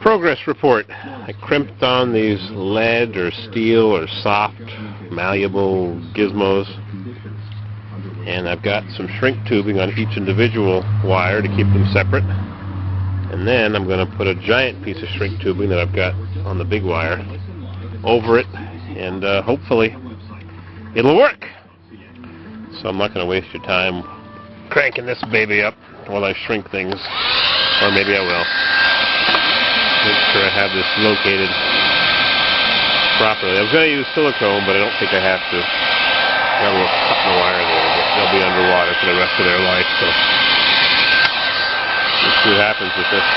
Progress report. I crimped on these lead or steel or soft, malleable gizmos. And I've got some shrink tubing on each individual wire to keep them separate. And then I'm going to put a giant piece of shrink tubing that I've got on the big wire over it, and hopefully it'll work. So I'm not going to waste your time cranking this baby up while I shrink things, or maybe I will. Make sure I have this located properly. I was going to use silicone, but I don't think I have to. Got a little cut in the wire there, but they'll be underwater for the rest of their life, so let's see what happens with this.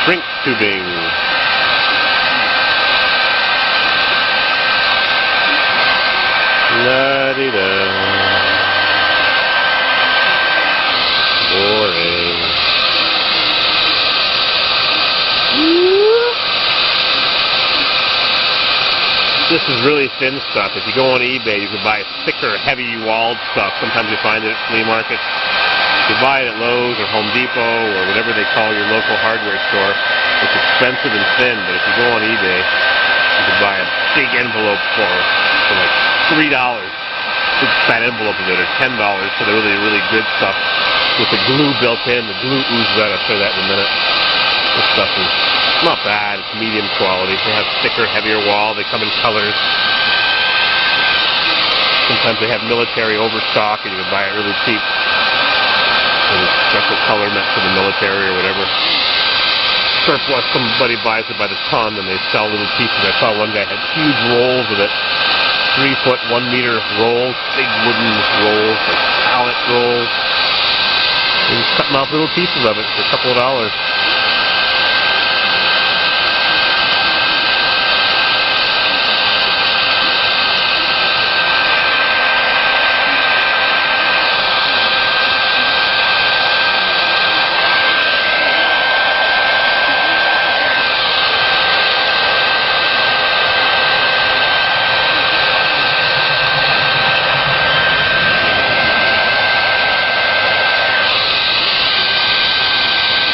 Shrink tubing. La-di-da. Boring. This is really thin stuff. If you go on eBay, you can buy thicker, heavy-walled stuff. Sometimes you find it at flea markets. You buy it at Lowe's or Home Depot or whatever they call your local hardware store. It's expensive and thin, but if you go on eBay, you can buy a big envelope for like $3. Big fat envelope of it, or $10 for the really, really good stuff with the glue built in. The glue oozes out. I'll show you that in a minute. This stuff is not bad. It's medium quality. They have thicker, heavier wall. They come in colors. Sometimes they have military overstock, and you can buy it really cheap. There's a special color meant for the military or whatever. Surplus, somebody buys it by the ton, and they sell little pieces. I saw one guy had huge rolls of it. 3 foot, 1 meter rolls, big wooden rolls, like pallet rolls. And he's cutting off little pieces of it for a couple of dollars.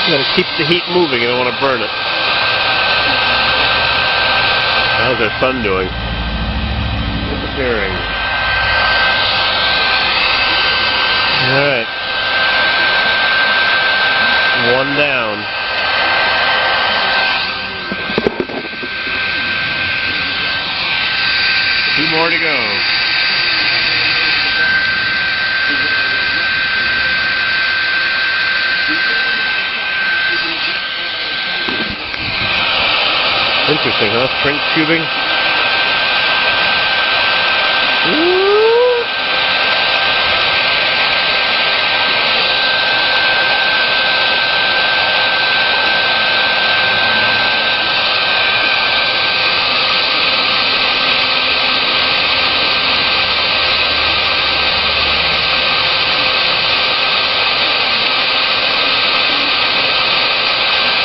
You gotta keep the heat moving, you don't want to burn it. How's our sun doing? Disappearing. Alright. 1 down. Two more to go. Interesting, huh? Shrink tubing.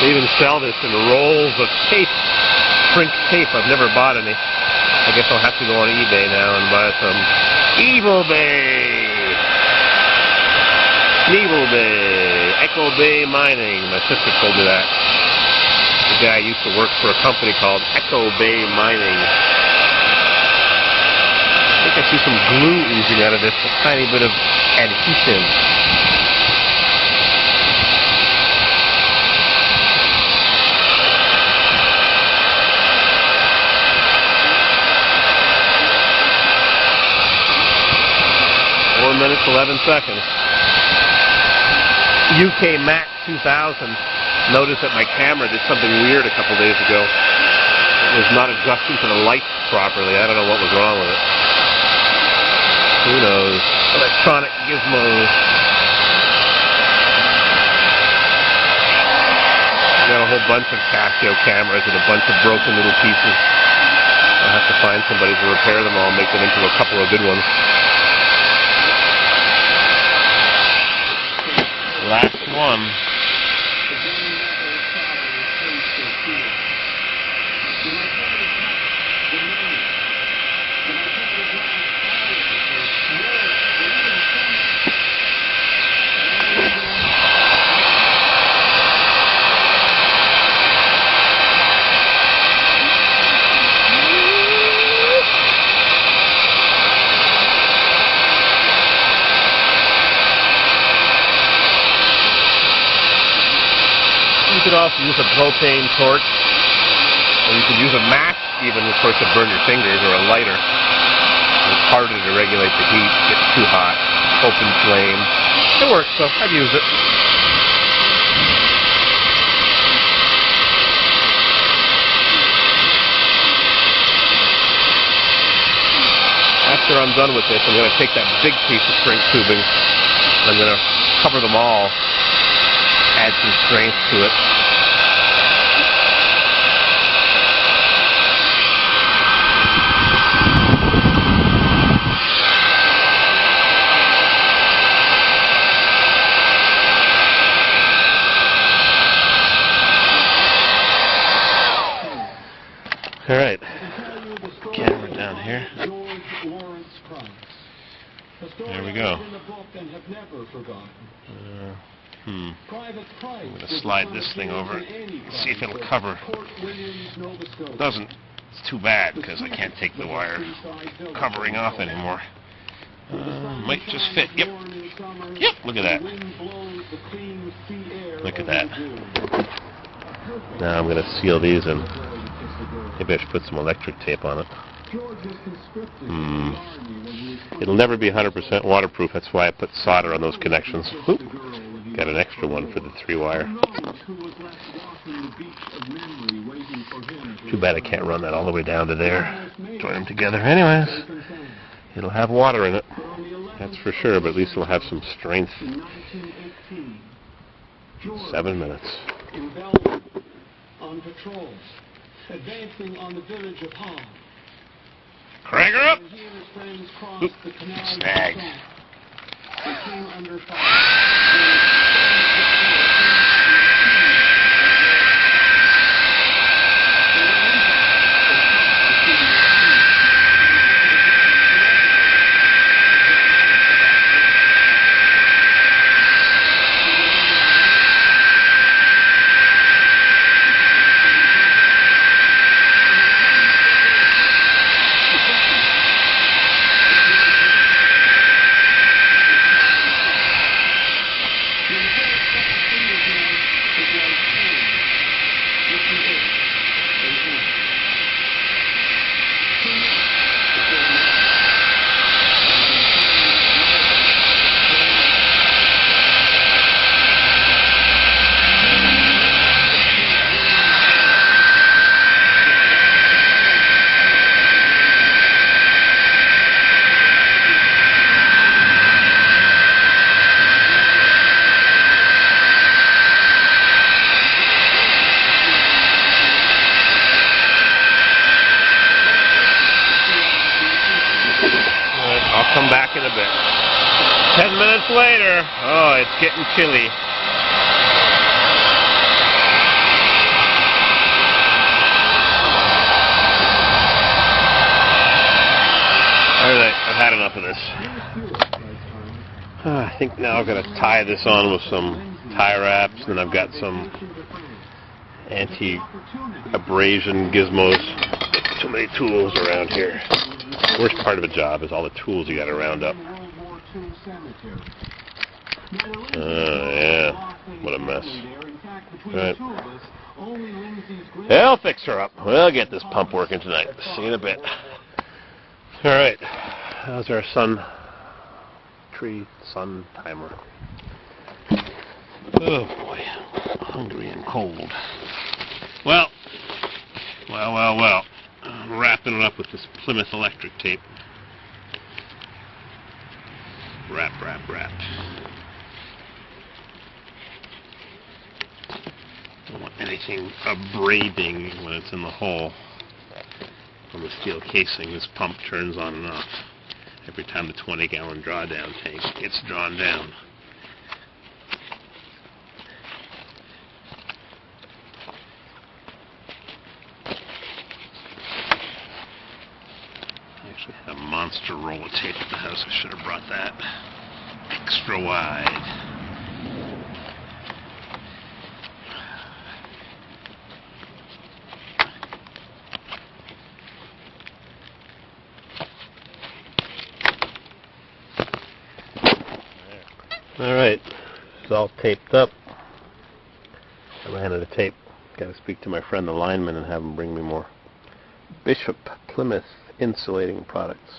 They even sell this in rolls of tape. Shrink tape. I've never bought any. I guess I'll have to go on eBay now and buy some. Evil Bay! Evil Bay! Echo Bay Mining. My sister told me that. The guy used to work for a company called Echo Bay Mining. I think I see some glue oozing out of this. A tiny bit of adhesive. 4 minutes, 11 seconds. UK Mac 2000 noticed that my camera did something weird a couple days ago. It was not adjusting to the lights properly. I don't know what was wrong with it. Who knows? Electronic gizmos. We got a whole bunch of Casio cameras with a bunch of broken little pieces. I'll have to find somebody to repair them all and make them into a couple of good ones. Last one. could also use a propane torch, or you could use a match even, of course, to burn your fingers, or a lighter. It's harder to regulate the heat, it gets too hot, open flame. It works, so I'd use it. After I'm done with this, I'm going to take that big piece of shrink tubing, and I'm going to cover them all, add some strength to it. All right, camera down here. There we go. I'm going to slide this thing over and see if it'll cover. It doesn't. It's too bad because I can't take the wire covering off anymore. Might just fit. Yep. Yep. Look at that. Look at that. Now I'm going to seal these and maybe I should put some electric tape on it. It'll never be 100% waterproof. That's why I put solder on those connections. Oop. Got an extra one for the 3-wire. Too bad I can't run that all the way down to there. Join them together. Anyways, it'll have water in it. That's for sure, but at least it'll have some strength. 7 minutes. On patrol, advancing on the village of Hall. Crank her up! Oop, snagged. I'll come back in a bit. 10 minutes later. Oh, it's getting chilly. Alright, I've had enough of this. I think now I've got to tie this on with some tie wraps, and I've got some anti-abrasion gizmos. Too many tools around here. Worst part of a job is all the tools you got to round up. Yeah, what a mess. Right. I'll fix her up. We'll get this pump working tonight. See you in a bit. Alright, how's our sun timer? Oh boy, hungry and cold. Well. I'm wrapping it up with this Plymouth electric tape. Wrap. Don't want anything abrading when it's in the hole. On the steel casing, this pump turns on and off every time the 20-gallon drawdown tank gets drawn down. I actually had a monster roll of tape at the house. I should have brought that extra wide. Alright, it's all taped up. I'm ran out of tape. Got to speak to my friend the lineman and have him bring me more. Bishop Plymouth insulating products.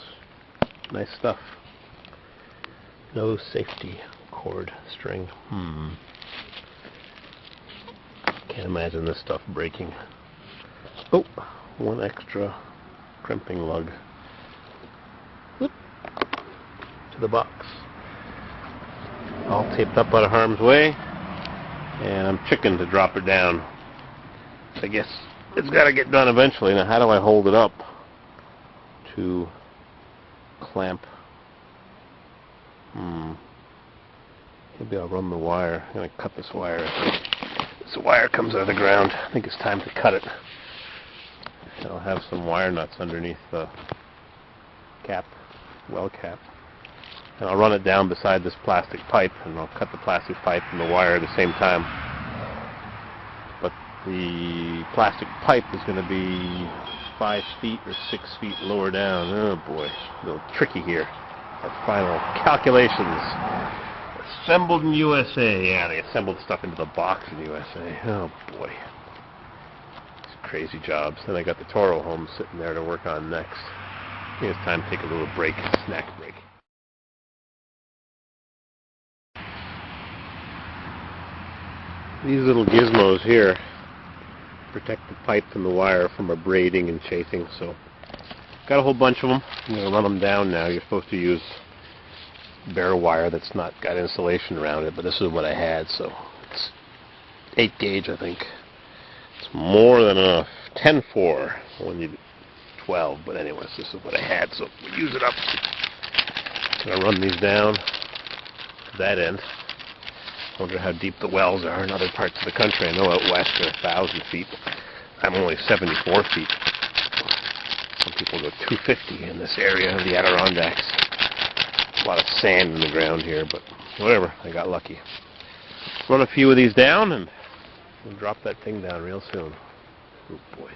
Nice stuff. No safety cord string. Can't imagine this stuff breaking. Oh, one extra crimping lug. Whoop. To the box. All taped up out of harm's way. And I'm chicken to drop it down. I guess it's got to get done eventually. Now, how do I hold it up to clamp? Maybe I'll run the wire. I'm going to cut this wire. This wire comes out of the ground. I think it's time to cut it. I'll have some wire nuts underneath the cap, well cap. And I'll run it down beside this plastic pipe, and I'll cut the plastic pipe and the wire at the same time. But the plastic pipe is going to be 5 feet or 6 feet lower down. Oh boy, a little tricky here. Our final calculations. Assembled in USA. Yeah, they assembled stuff into the box in USA. Oh boy. These crazy jobs. Then I got the Toro home sitting there to work on next. I think it's time to take a little break, snack break. These little gizmos here protect the pipe and the wire from abrading and chafing, so got a whole bunch of them. I'm going to run them down now. You're supposed to use bare wire that's not got insulation around it, but this is what I had, so it's 8 gauge, I think. It's more than enough. 10-4. I only need 12, but anyways, this is what I had, so we'll use it up. I'm going to run these down to that end. I wonder how deep the wells are in other parts of the country. I know out west they're 1,000 feet. I'm only 74 feet. Some people go 250 in this area of the Adirondacks. A lot of sand in the ground here, but whatever, I got lucky. Run a few of these down and we'll drop that thing down real soon. Oh boy.